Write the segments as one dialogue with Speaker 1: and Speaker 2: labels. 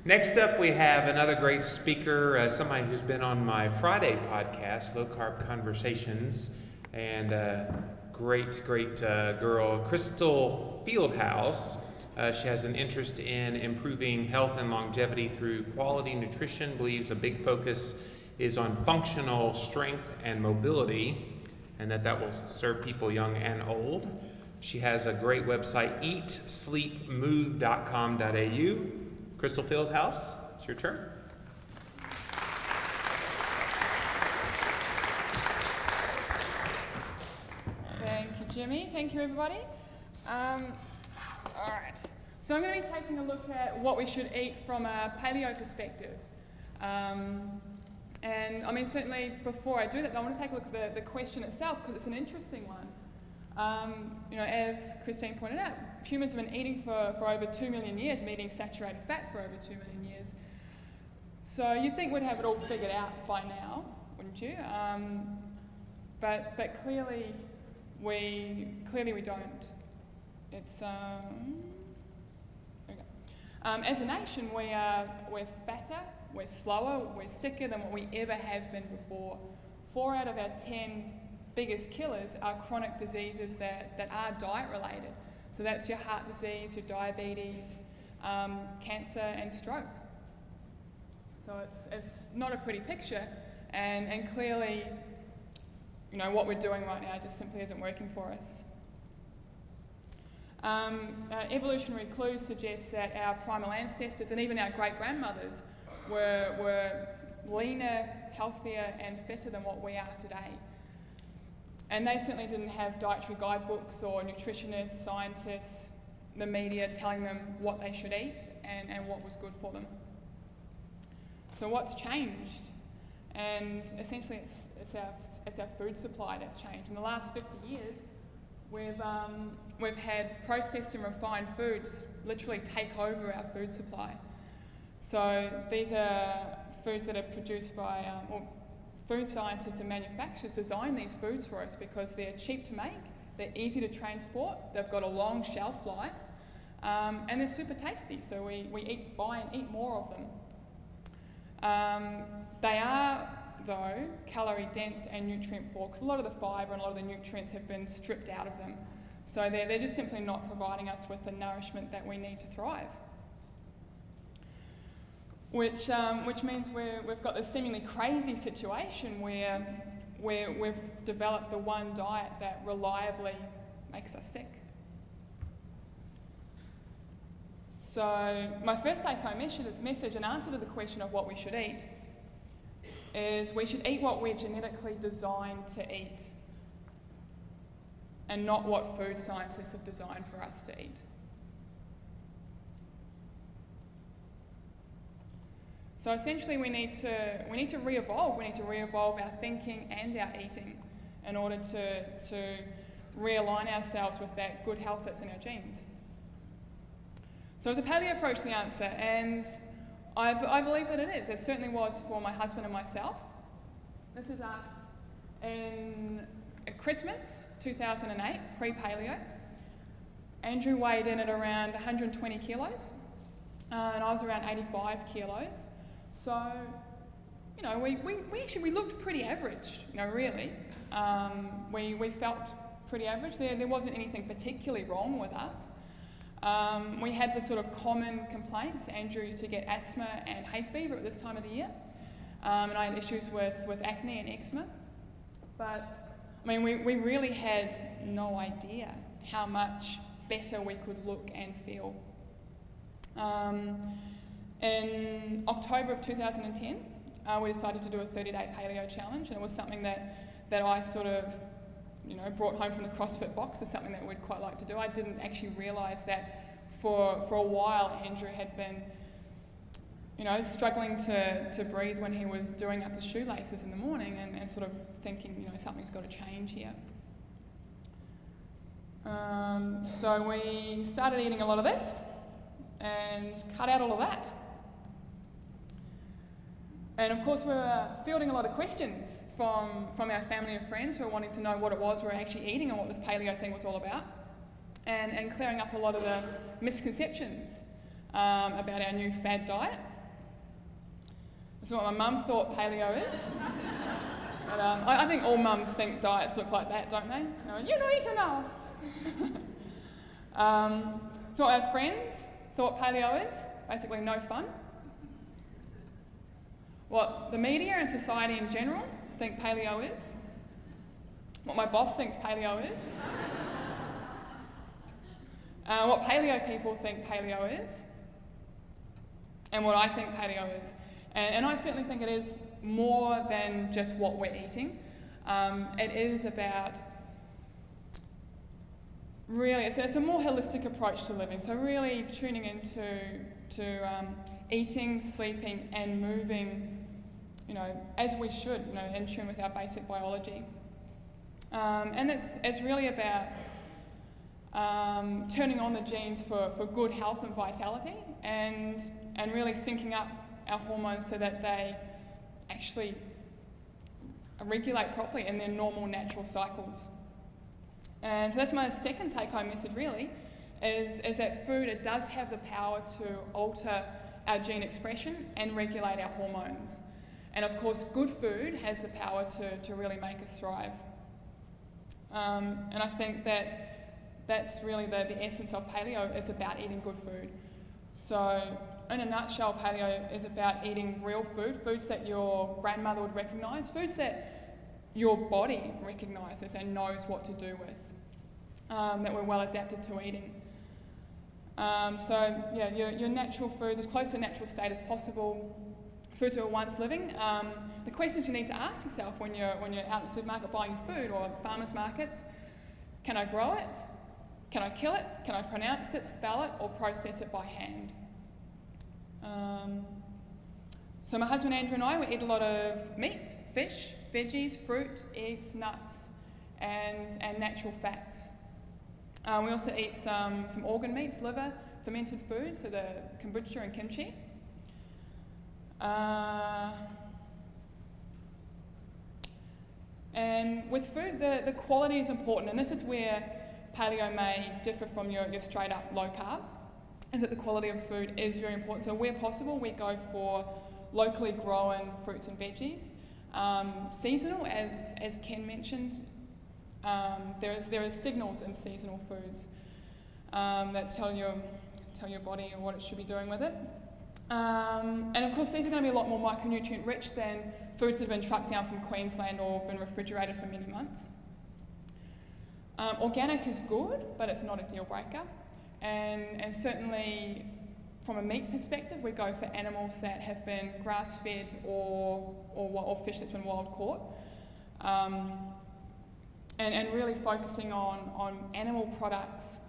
Speaker 1: Next up, we have another great speaker, somebody who's been on my Friday podcast, Low Carb Conversations, and great girl, Crystal Fieldhouse. She has an interest in improving health and longevity through quality nutrition, believes a big focus is on functional strength and mobility, and that will serve people young and old. She has a great website, eatsleepmove.com.au. Crystal Fieldhouse, it's your turn.
Speaker 2: Thank you, Jimmy. Thank you, everybody. All right. So I'm going to be taking a look at what we should eat from a paleo perspective. And I mean, certainly before I do that, I want to take a look at the question itself because it's an interesting one. As Christine pointed out, humans have been eating for over 2 million years, and eating saturated fat for over 2 million years. So you'd think we'd have it all figured out by now, wouldn't you? But clearly we don't. It's okay. As a nation, we're fatter, we're slower, we're sicker than what we ever have been before. 4 out of our 10 biggest killers are chronic diseases that are diet related. So that's your heart disease, your diabetes, cancer and stroke. So it's not a pretty picture, and clearly, what we're doing right now just simply isn't working for us. Evolutionary clues suggest that our primal ancestors and even our great-grandmothers were leaner, healthier and fitter than what we are today. And they certainly didn't have dietary guidebooks or nutritionists, scientists, the media telling them what they should eat and what was good for them. So what's changed? And essentially it's our food supply that's changed. In the last 50 years, we've had processed and refined foods literally take over our food supply. So these are foods that are produced by food scientists and manufacturers design these foods for us because they're cheap to make, they're easy to transport, they've got a long shelf life, and they're super tasty, so we buy and eat more of them. They are, though, calorie dense and nutrient poor because a lot of the fibre and a lot of the nutrients have been stripped out of them. So they're just simply not providing us with the nourishment that we need to thrive. Which means we've got this seemingly crazy situation where we've developed the one diet that reliably makes us sick. So my first take-home message and answer to the question of what we should eat is we should eat what we're genetically designed to eat and not what food scientists have designed for us to eat. So essentially we need to re-evolve. We need to re-evolve our thinking and our eating in order to realign ourselves with that good health that's in our genes. So is a paleo approach the answer? And I believe that it is. It certainly was for my husband and myself. This is us in Christmas 2008, pre-paleo. Andrew weighed in at around 120 kilos and I was around 85 kilos. So, we looked pretty average, really. We felt pretty average. There wasn't anything particularly wrong with us. We had the sort of common complaints. Andrew used to get asthma and hay fever at this time of the year. And I had issues with acne and eczema. But, we really had no idea how much better we could look and feel. In October of 2010, we decided to do a 30-day paleo challenge, and it was something that I sort of, brought home from the CrossFit box as something that we'd quite like to do. I didn't actually realise that for a while Andrew had been, struggling to breathe when he was doing up his shoelaces in the morning and sort of thinking, something's got to change here. So we started eating a lot of this and cut out all of that. And of course we were fielding a lot of questions from our family and friends who were wanting to know what it was we were actually eating and what this paleo thing was all about, and clearing up a lot of the misconceptions about our new fad diet It's what my mum thought paleo is. But, I think all mums think diets look like that, don't they? You don't eat enough. So what our friends thought paleo is, basically no fun. What the media and society in general think paleo is. What my boss thinks paleo is. What paleo people think paleo is. And what I think paleo is. And I certainly think it is more than just what we're eating. It is about, really, it's a more holistic approach to living. So really tuning into eating, sleeping, and moving, as we should, in tune with our basic biology. And it's really about turning on the genes for good health and vitality, and really syncing up our hormones so that they actually regulate properly in their normal natural cycles. And so that's my second take-home message really, is that food, it does have the power to alter our gene expression and regulate our hormones. And of course, good food has the power to really make us thrive. And I think that's really the essence of paleo. It's about eating good food. So in a nutshell, paleo is about eating real food, foods that your grandmother would recognise, foods that your body recognises and knows what to do with, that we're well adapted to eating. So yeah, your natural foods, as close to natural state as possible, foods that were once living. The questions you need to ask yourself when you're out in the supermarket buying food or farmers markets: can I grow it? Can I kill it? Can I pronounce it, spell it, or process it by hand? So my husband Andrew and I, we eat a lot of meat, fish, veggies, fruit, eggs, nuts, and natural fats. We also eat some organ meats, liver, fermented foods, so the kombucha and kimchi. And with food, the quality is important, and this is where paleo may differ from your straight up low carb, is that the quality of food is very important. So where possible, we go for locally grown fruits and veggies. Seasonal, as Ken mentioned, there is signals in seasonal foods that tell your body what it should be doing with it. And of course, these are going to be a lot more micronutrient rich than foods that have been trucked down from Queensland or been refrigerated for many months. Organic is good, but it's not a deal breaker. And certainly from a meat perspective, we go for animals that have been grass-fed or fish that's been wild caught. And really focusing on animal products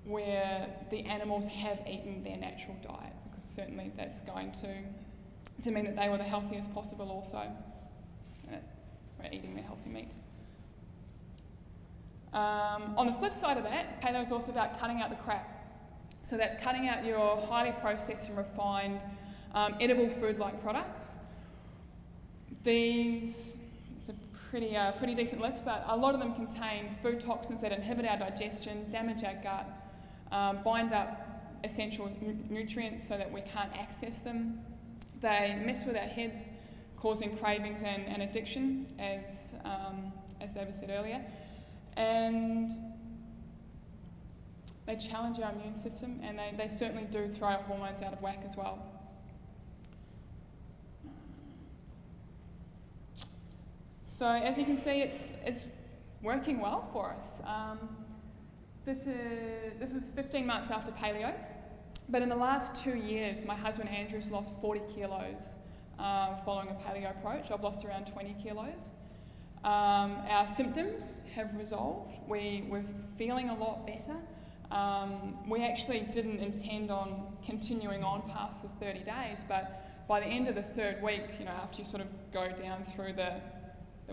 Speaker 2: where the animals have eaten their natural diet, because certainly that's going to mean that they were the healthiest possible also. We're eating their healthy meat. On the flip side of that, paleo is also about cutting out the crap. So that's cutting out your highly processed and refined edible food-like products. It's a pretty decent list, but a lot of them contain food toxins that inhibit our digestion, damage our gut, bind up essential nutrients so that we can't access them. They mess with our heads, causing cravings and addiction, as David said earlier. And they challenge our immune system, and they certainly do throw our hormones out of whack as well. So as you can see, it's working well for us. This was 15 months after paleo, but in the last 2 years, my husband Andrew's lost 40 kilos following a paleo approach. I've lost around 20 kilos. Our symptoms have resolved. We're feeling a lot better. We actually didn't intend on continuing on past the 30 days, but by the end of the third week, after you sort of go down through the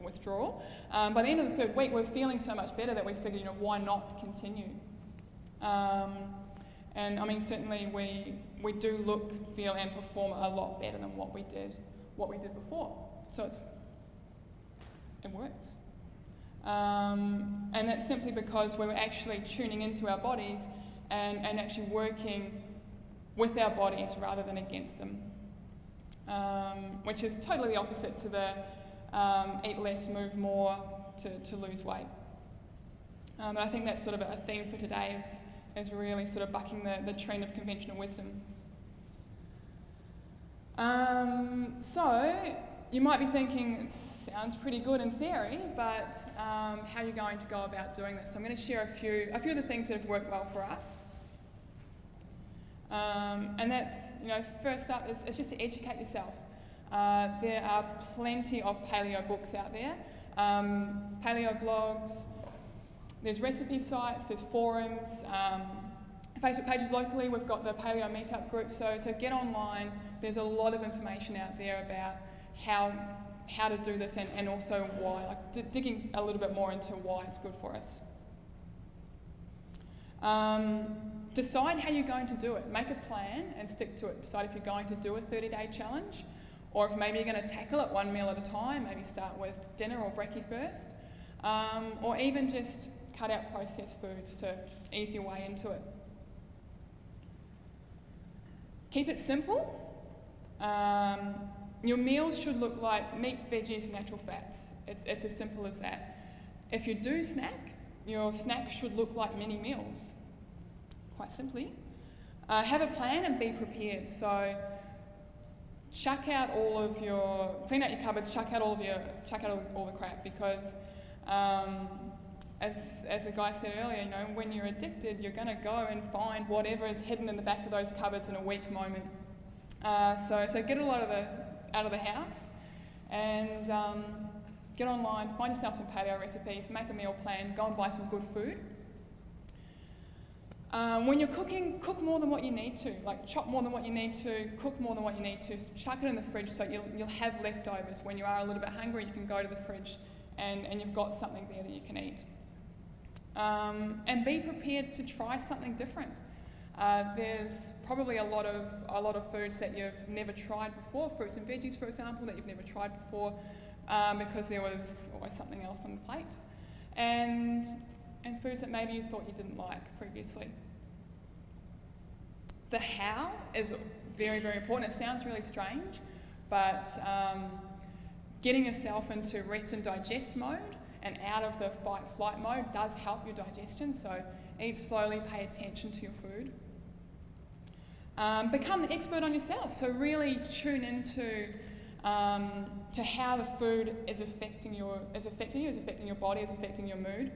Speaker 2: withdrawal, by the end of the third week, we're feeling so much better that we figured, why not continue? And I mean, certainly we do look, feel, and perform a lot better than what we did before. So it works. And that's simply because we were actually tuning into our bodies and actually working with our bodies rather than against them. which is totally the opposite to the eat less, move more to lose weight. But I think that's sort of a theme for today is really sort of bucking the trend of conventional wisdom. So you might be thinking it sounds pretty good in theory, but how are you going to go about doing this? So I'm going to share a few of the things that have worked well for us. And that's, first up is just to educate yourself. There are plenty of paleo books out there, paleo blogs, there's recipe sites, there's forums, Facebook pages locally. We've got the paleo meetup group, so get online. There's a lot of information out there about how to do this and also why, like digging a little bit more into why it's good for us. Decide how you're going to do it. Make a plan and stick to it. Decide if you're going to do a 30-day challenge, or if maybe you're going to tackle it one meal at a time. Maybe start with dinner or brekkie first, or even just cut out processed foods to ease your way into it. Keep it simple. Your meals should look like meat, veggies, and natural fats. It's as simple as that. If you do snack, your snacks should look like mini meals. Quite simply. Have a plan and be prepared. So clean out your cupboards, chuck out all the crap, because as the guy said earlier, when you're addicted, you're going to go and find whatever is hidden in the back of those cupboards in a weak moment. So get a lot out of the house and get online, find yourself some paleo recipes, make a meal plan, go and buy some good food. When you're cooking, cook more than what you need to, like chop more than what you need to, cook more than what you need to, chuck it in the fridge so you'll have leftovers. When you are a little bit hungry, you can go to the fridge and you've got something there that you can eat. And be prepared to try something different. There's probably a lot of foods that you've never tried before, fruits and veggies, for example, that you've never tried before, because there was always something else on the plate, and foods that maybe you thought you didn't like previously. The how is very, very important. It sounds really strange, but getting yourself into rest and digest mode and out of the fight-flight mode does help your digestion. So eat slowly, pay attention to your food. Become the expert on yourself. So really tune into to how the food is affecting you, is affecting your body, is affecting your mood.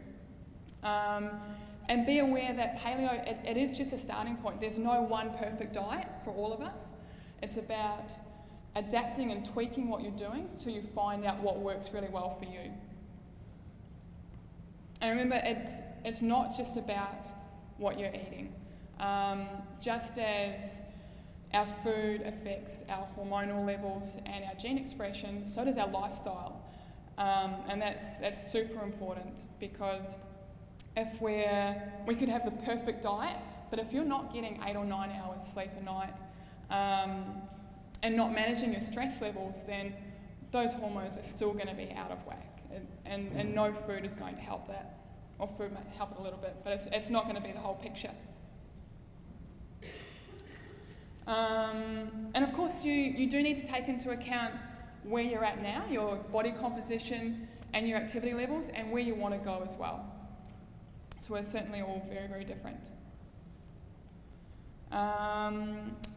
Speaker 2: And be aware that paleo, it is just a starting point. There's no one perfect diet for all of us. It's about adapting and tweaking what you're doing so you find out what works really well for you. And remember, it's not just about what you're eating. Just as our food affects our hormonal levels and our gene expression, so does our lifestyle. And that's super important, because we could have the perfect diet, but if you're not getting 8 or 9 hours sleep a night and not managing your stress levels, then those hormones are still going to be out of whack. And no food is going to help that. Or food might help it a little bit, but it's not going to be the whole picture. And of course, you do need to take into account where you're at now, your body composition and your activity levels, and where you want to go as well. So we're certainly all very, very different.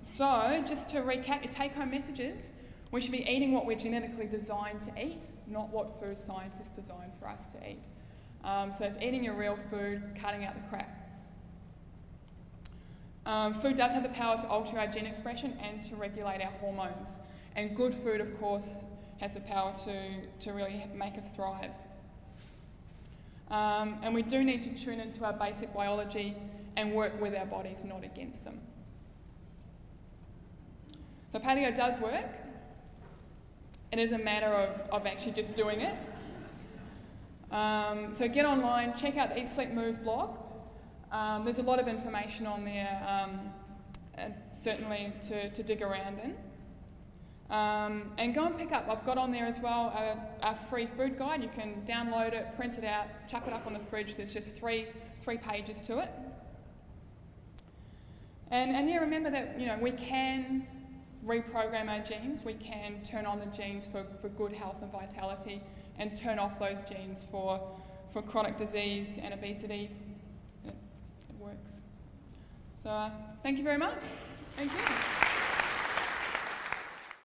Speaker 2: So just to recap your take-home messages, we should be eating what we're genetically designed to eat, not what food scientists designed for us to eat. So it's eating your real food, cutting out the crap. Food does have the power to alter our gene expression and to regulate our hormones. And good food, of course, has the power to really make us thrive. And we do need to tune into our basic biology and work with our bodies, not against them. So paleo does work. It is a matter of actually just doing it. So get online, check out the Eat, Sleep, Move blog. There's a lot of information on there, certainly to dig around in. And go and pick up, I've got on there as well a free food guide. You can download it, print it out, chuck it up on the fridge. There's just three pages to it. And yeah, remember that we can reprogram our genes, we can turn on the genes for good health and vitality, and turn off those genes for chronic disease and obesity. It works. So thank you very much. Thank you.